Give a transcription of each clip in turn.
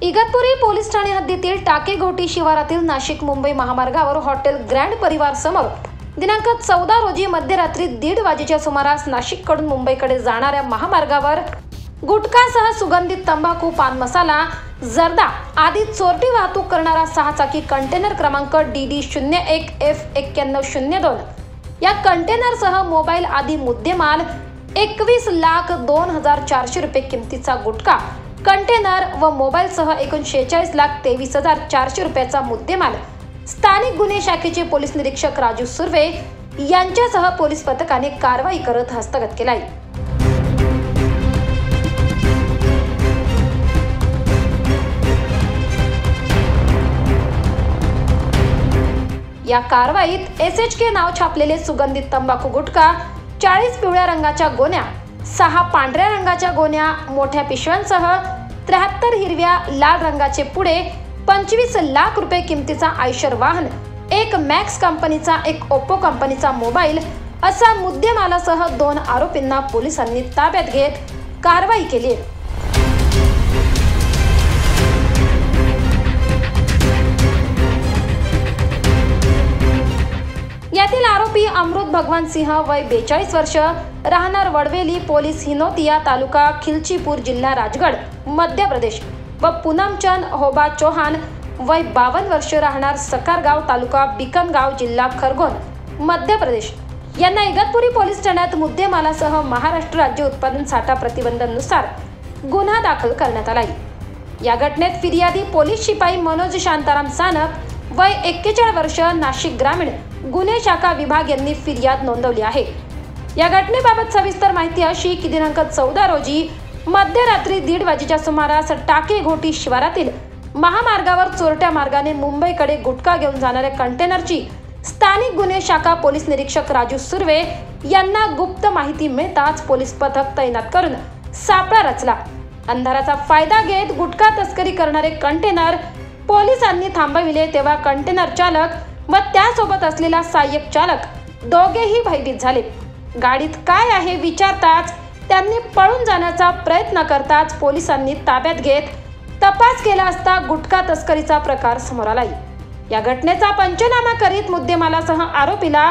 Igatpuri police Thane हद्दीतील टाकेगोटी शिवारातील नाशिक मुंबई महामार्गावर हॉटेल ग्रँड परिवार समोर दिनांक 14 रोजी मध्यरात्री 1:30 वाजेच्या सुमारास नाशिककडून मुंबईकडे जाणाऱ्या महामार्गावर गुटखासह सुगंधित तंबाखू, पान मसाला, जर्दा आदी चोरटी वाहतूक करणारा 6 चाकी कंटेनर क्रमांक DD01F9102 या कंटेनरसह मोबाईल आदी मुद्देमाल 21,02,400 रुपये किमतीचा गुटखा, कंटेनर व मोबाईलसह एकूण 46,23,400 रुपयाचा मुद्देमाल स्थानिक गुन्हे शाखेचे पोलीस निरीक्षक राजू सुर्वे यांच्यासह पोलीस पथकाने कारवाई करत हस्तगत केलाय। या कारवाईत SHK नाव छापलेले सुगंधित तंबाखू गुटखा, 40 पिवळ्या रंगाच्या गोण्या, 6 पांढऱ्या रंगाच्या गोण्या मोठ्या पिशव्यांसह 73 हिरव्या लाल रंगाचे पुडे, 25 लाख रुपये किमतीचा आयशर वाहन, एक मॅक्स कंपनीचा, एक ओप्पो कंपनीचा मोबाईल असा मुद्देमालासह 2 आरोपींना पोलिसांनी ताब्यात घेत कारवाई केली आहे। यातील आरोपी अमृत भगवान सिंह वय 42 वर्ष, राहणार वडवेली, पोलीस हिनोतिया, तालुका खिलचीपुर, जिल्हा राजगड, मध्य प्रदेश व पूनमचंद होबा चौहान वय 52 वर्ष, राहणार सकारगाव, तालुका बिकनगाव, जिल्हा खरगोन, मध्य प्रदेश यांना इगतपुरी पोलीस ठाण्यात मुद्देमालासह महाराष्ट्र राज्य उत्पादन साठा प्रतिबंधानुसार गुन्हा दाखल करण्यात आला। या घटनेत फिर्यादी पोलीस शिपाई मनोज शांताराम सानप वय 41 वर्ष, नाशिक ग्रामीण गुन्हे शाखा विभाग यांनी फिर्याद नोंदवली आहे। या घटनेबाबत सविस्तर माहिती अशी की दिनांक 14 रोजी मध्यरात्री 1:30 वाजेच्या सुमारास टाकेगोटी शिवारातील महामार्गावर चोरट्या मार्गाने मुंबईकडे गुटखा घेऊन जाणाऱ्या कंटेनरची स्थानिक गुन्हे शाखा पोलीस निरीक्षक राजू सुर्वे यांना गुप्त माहिती मिळताच पोलीस पथक तैनात करून सापळा रचला। अंधाराचा फायदा घेत गुटखा तस्करी करणारे कंटेनर पोलिसांनी थांबविले तेव्हा कंटेनर चालक व त्यासोबत असलेला सहाय्यक चालक दोघेही भयभीत झाले। गाडीत काय आहे विचारताच त्यांनी पळून जाण्याचा प्रयत्न करताच पोलिसांनी ताब्यात घेत तपास केला असता गुटखा तस्करीचा प्रकार समोर आला। या घटनेचा पंचनामा करीत मुद्देमालासह आरोपीला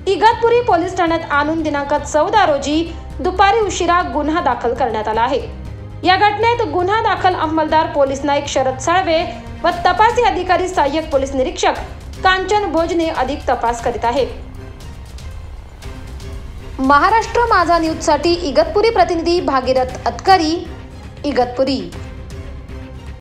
इगतपुरी पोलीस ठाण्यात आणून दिनांक 14 रोजी दुपारी उशिरा गुन्हा दाखल करण्यात आला आहे। या घटनेत गुन्हा दाखल अंमलदार पोलीस नाईक शरद साळवे व तपासी अधिकारी सहाय्यक पोलीस निरीक्षक कांचन भोजने अधिक तपास करीत आहे। महाराष्ट्र माझा न्यूज साठी इगतपुरी प्रतिनिधी भागीरथ अतकरी, इगतपुरी।